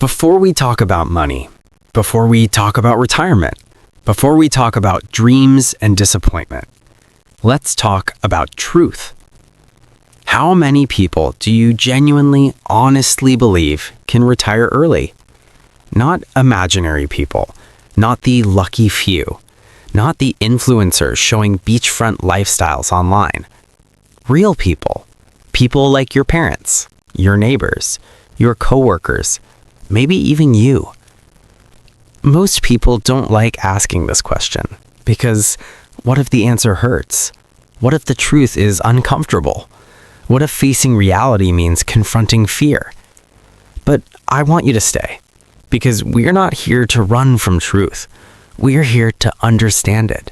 Before we talk about money, before we talk about retirement, before we talk about dreams and disappointment, let's talk about truth. How many people do you genuinely, honestly believe can retire early? Not imaginary people, not the lucky few, not the influencers showing beachfront lifestyles online. Real people, people like your parents, your neighbors, your coworkers, maybe even you. Most people don't like asking this question because what if the answer hurts? What if the truth is uncomfortable? What if facing reality means confronting fear? But I want you to stay because we're not here to run from truth. We're here to understand it,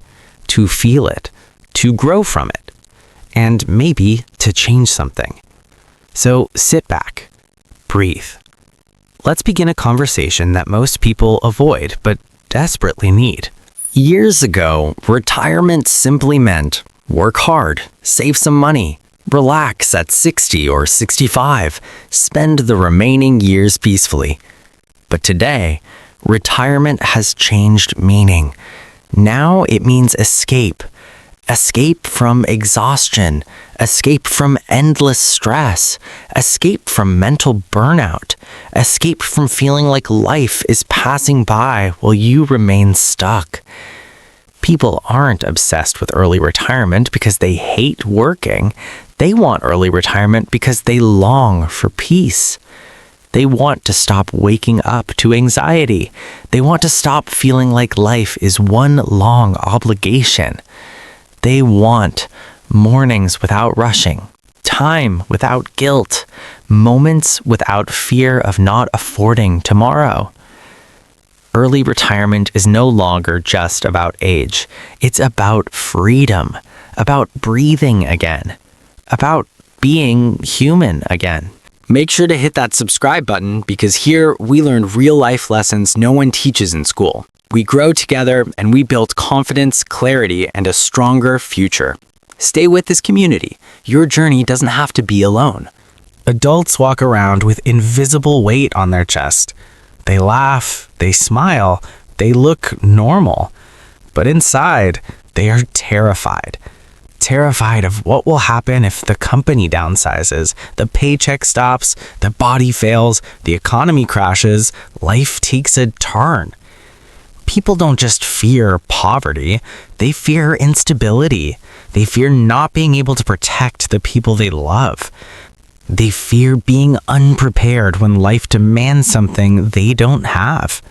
to feel it, to grow from it, and maybe to change something. So sit back, breathe. Let's begin a conversation that most people avoid but desperately need. Years ago, retirement simply meant work hard, save some money, relax at 60 or 65, spend the remaining years peacefully. But today, retirement has changed meaning. Now it means escape. Escape from exhaustion, escape from endless stress, escape from mental burnout, escape from feeling like life is passing by while you remain stuck. People aren't obsessed with early retirement because they hate working. They want early retirement because they long for peace. They want to stop waking up to anxiety. They want to stop feeling like life is one long obligation. They want mornings without rushing, time without guilt, moments without fear of not affording tomorrow. Early retirement is no longer just about age. It's about freedom, about breathing again, about being human again. Make sure to hit that subscribe button because here we learn real-life lessons no one teaches in school. We grow together and we build confidence, clarity, and a stronger future. Stay with this community. Your journey doesn't have to be alone. Adults walk around with invisible weight on their chest. They laugh, they smile, they look normal. But inside, they are terrified. Terrified of what will happen if the company downsizes, the paycheck stops, the body fails, the economy crashes, life takes a turn. People don't just fear poverty, they fear instability. They fear not being able to protect the people they love. They fear being unprepared when life demands something they don't have.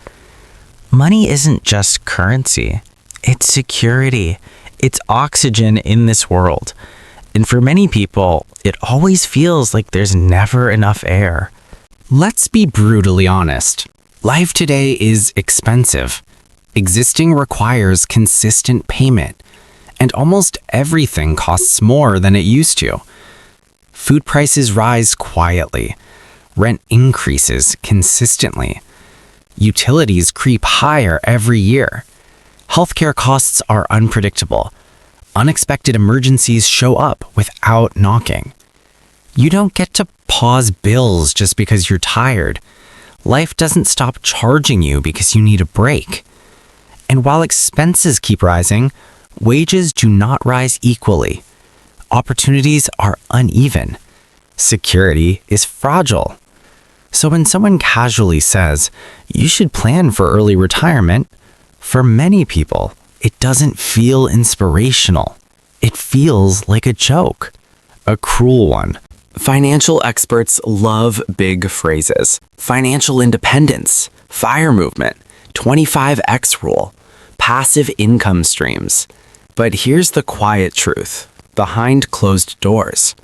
Money isn't just currency, it's security. It's oxygen in this world. And for many people, it always feels like there's never enough air. Let's be brutally honest. Life today is expensive. Existing requires consistent payment, and almost everything costs more than it used to. Food prices rise quietly. Rent increases consistently. Utilities creep higher every year. Healthcare costs are unpredictable. Unexpected emergencies show up without knocking. You don't get to pause bills just because you're tired. Life doesn't stop charging you because you need a break. And while expenses keep rising, wages do not rise equally. Opportunities are uneven. Security is fragile. So when someone casually says, you should plan for early retirement, for many people, it doesn't feel inspirational. It feels like a joke, a cruel one. Financial experts love big phrases. Financial independence, FIRE movement, 25X rule, passive income streams. But here's the quiet truth, behind closed doors.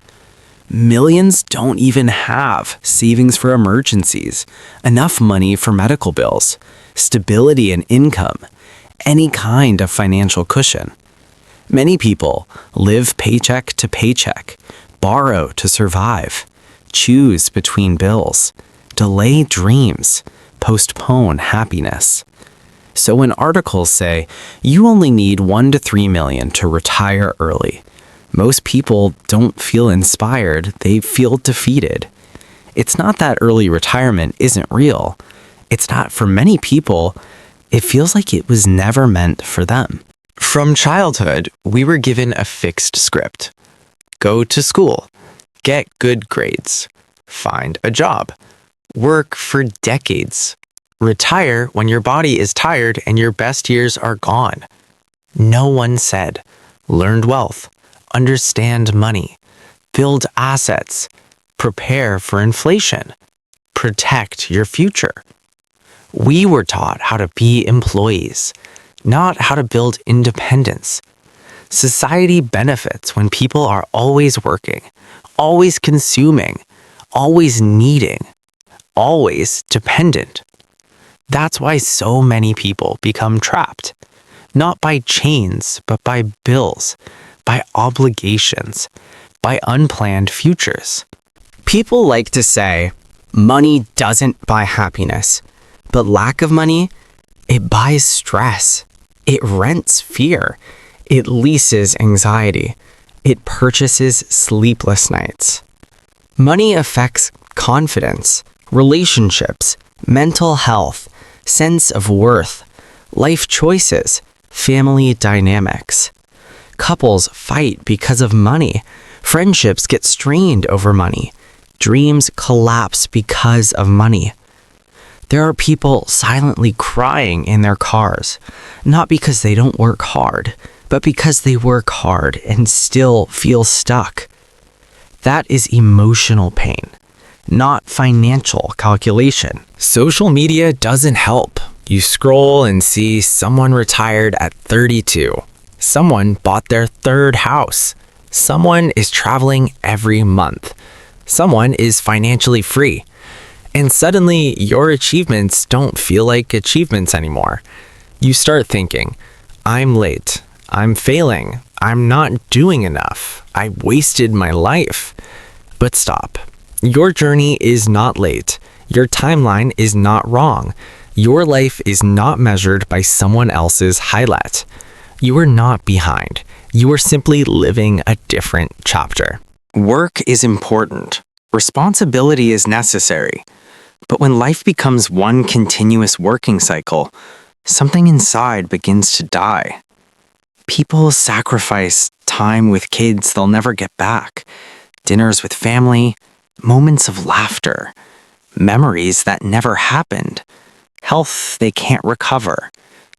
Millions don't even have savings for emergencies, enough money for medical bills, stability in income, any kind of financial cushion. Many people live paycheck to paycheck, borrow to survive, choose between bills, delay dreams, postpone happiness. So when articles say you only need 1 to 3 million to retire early, most people don't feel inspired, they feel defeated. It's not that early retirement isn't real. it's that for many people, it feels like it was never meant for them. From childhood, we were given a fixed script. Go to school, get good grades, find a job, work for decades, retire when your body is tired and your best years are gone. No one said, learn wealth, understand money, build assets, prepare for inflation, protect your future. We were taught how to be employees, not how to build independence. Society benefits when people are always working, always consuming, always needing, always dependent. That's why so many people become trapped, not by chains, but by bills, by obligations, by unplanned futures. People like to say, money doesn't buy happiness, but lack of money, it buys stress. It rents fear. It leases anxiety. It purchases sleepless nights. Money affects confidence, relationships, mental health, sense of worth, life choices, family dynamics. Couples fight because of money. Friendships get strained over money. Dreams collapse because of money. There are people silently crying in their cars, not because they don't work hard, but because they work hard and still feel stuck. That is emotional pain, not financial calculation. Social media doesn't help. You scroll and see someone retired at 32. Someone bought their third house. Someone is traveling every month. Someone is financially free. And suddenly, your achievements don't feel like achievements anymore. You start thinking, I'm late. I'm failing. I'm not doing enough. I wasted my life. But stop. Your journey is not late. Your timeline is not wrong. Your life is not measured by someone else's highlight. You are not behind. You are simply living a different chapter. Work is important. Responsibility is necessary. But when life becomes one continuous working cycle, something inside begins to die. People sacrifice time with kids they'll never get back, dinners with family, moments of laughter, memories that never happened, health they can't recover,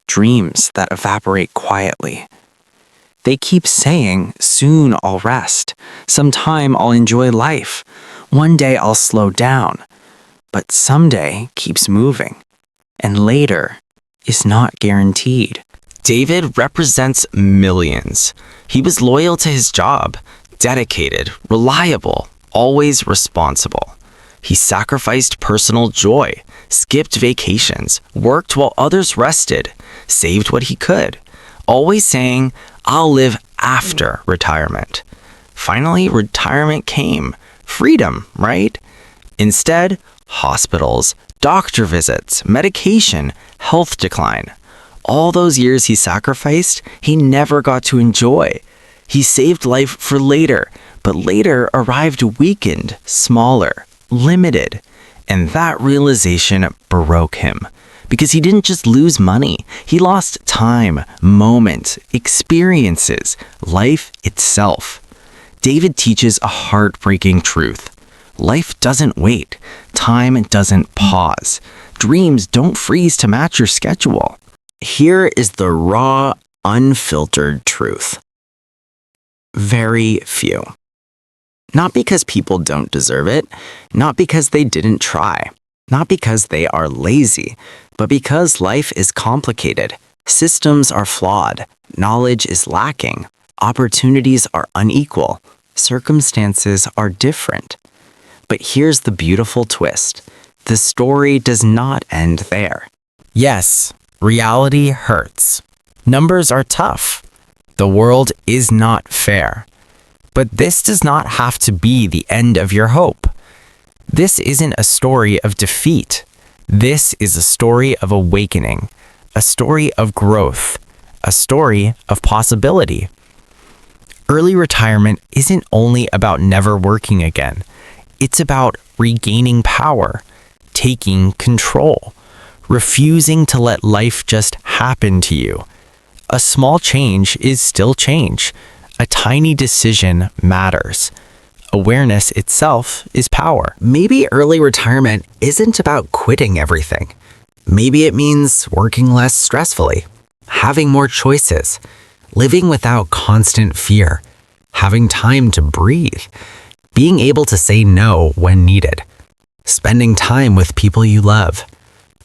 dreams that evaporate quietly. They keep saying, soon I'll rest, sometime I'll enjoy life, one day I'll slow down. But someday keeps moving, and later is not guaranteed. David represents millions. He was loyal to his job, dedicated, reliable, always responsible. He sacrificed personal joy, skipped vacations, worked while others rested, saved what he could, always saying, I'll live after retirement. Finally, retirement came. Freedom, right? Instead, hospitals, doctor visits, medication, health decline. All those years he sacrificed, he never got to enjoy. He saved life for later, but later arrived weakened, smaller, limited. And that realization broke him. Because he didn't just lose money, he lost time, moments, experiences, life itself. David teaches a heartbreaking truth. Life doesn't wait. Time doesn't pause. Dreams don't freeze to match your schedule. Here is the raw, unfiltered truth. Very few. Not because people don't deserve it, not because they didn't try, not because they are lazy, but because life is complicated. Systems are flawed, knowledge is lacking, opportunities are unequal, circumstances are different. But here's the beautiful twist. The story does not end there. Yes, reality hurts. Numbers are tough. The world is not fair. But this does not have to be the end of your hope. This isn't a story of defeat. This is a story of awakening, a story of growth, a story of possibility. Early retirement isn't only about never working again. It's about regaining power, taking control, refusing to let life just happen to you. A small change is still change. A tiny decision matters. Awareness itself is power. Maybe early retirement isn't about quitting everything. Maybe it means working less stressfully, having more choices, living without constant fear, having time to breathe, being able to say no when needed, spending time with people you love,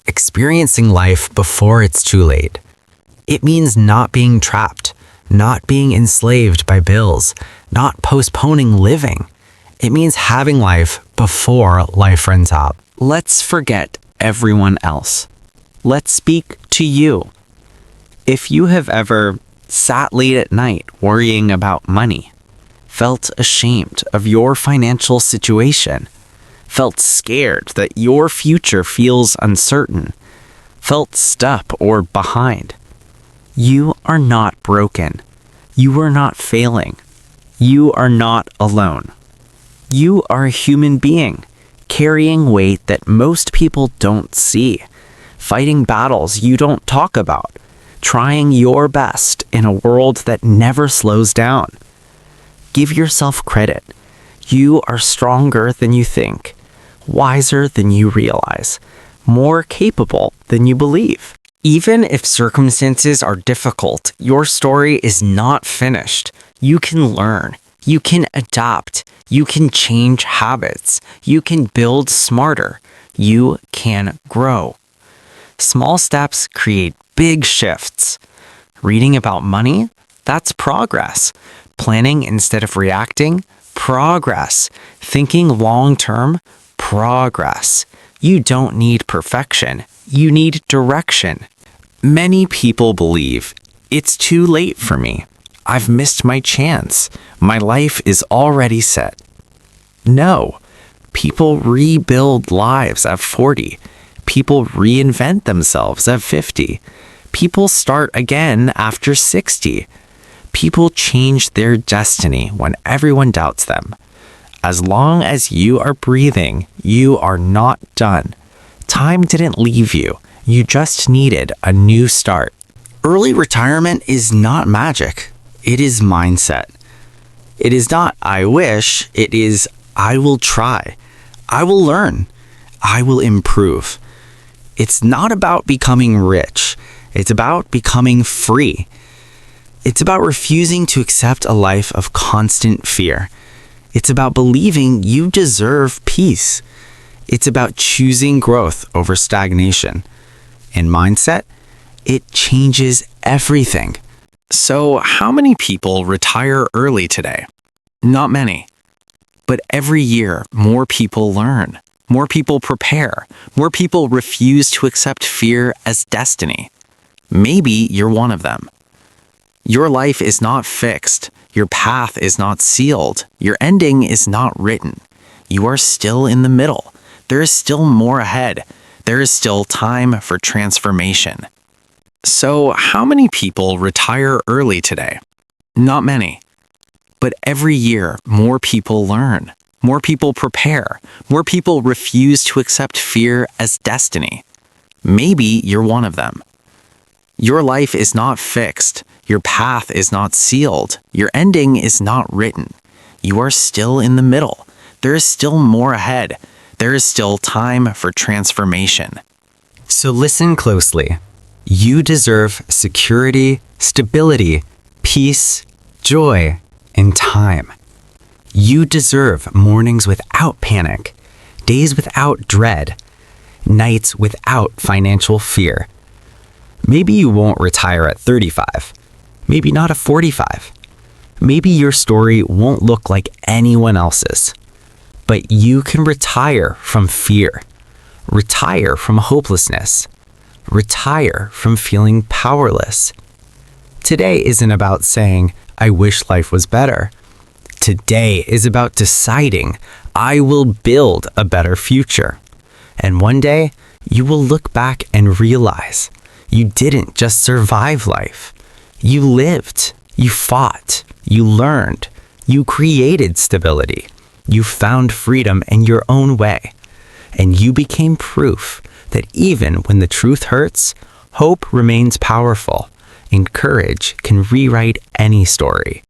experiencing life before it's too late. It means not being trapped, not being enslaved by bills, not postponing living. It means having life before life runs out. Let's forget everyone else. Let's speak to you. If you have ever sat late at night worrying about money, felt ashamed of your financial situation, felt scared that your future feels uncertain, felt stuck or behind, you are not broken. You are not failing. You are not alone. You are a human being, carrying weight that most people don't see, fighting battles you don't talk about, trying your best in a world that never slows down. Give yourself credit. You are stronger than you think, wiser than you realize, more capable than you believe. Even if circumstances are difficult, your story is not finished. You can learn. You can adapt. You can change habits. You can build smarter. You can grow. Small steps create big shifts. Reading about money? That's progress. Planning instead of reacting? Progress. Thinking long-term? Progress. You don't need perfection. You need direction. Many people believe it's too late for me. I've missed my chance. My life is already set. No. People rebuild lives at 40. People reinvent themselves at 50. People start again after 60. People change their destiny when everyone doubts them. As long as you are breathing, you are not done. Time didn't leave you. You just needed a new start. Early retirement is not magic. It is mindset. It is not I wish, it is I will try. I will learn. I will improve. It's not about becoming rich. It's about becoming free. It's about refusing to accept a life of constant fear. It's about believing you deserve peace. It's about choosing growth over stagnation. In mindset, it changes everything. So, how many people retire early today? Not many. But every year, more people learn. More people prepare. More people refuse to accept fear as destiny. Maybe you're one of them. Your life is not fixed. Your path is not sealed. Your ending is not written. You are still in the middle. There is still more ahead. There is still time for transformation. So, how many people retire early today? Not many. But every year, more people learn. More people prepare. More people refuse to accept fear as destiny. Maybe you're one of them. Your life is not fixed. Your path is not sealed. Your ending is not written. You are still in the middle. There is still more ahead. There is still time for transformation. So listen closely. You deserve security, stability, peace, joy, and time. You deserve mornings without panic, days without dread, nights without financial fear. Maybe you won't retire at 35, maybe not at 45. Maybe your story won't look like anyone else's. But you can retire from fear, retire from hopelessness, retire from feeling powerless. Today isn't about saying, I wish life was better. Today is about deciding, I will build a better future. And one day, you will look back and realize you didn't just survive life. You lived, you fought, you learned, you created stability. You found freedom in your own way, and you became proof that even when the truth hurts, hope remains powerful, and courage can rewrite any story.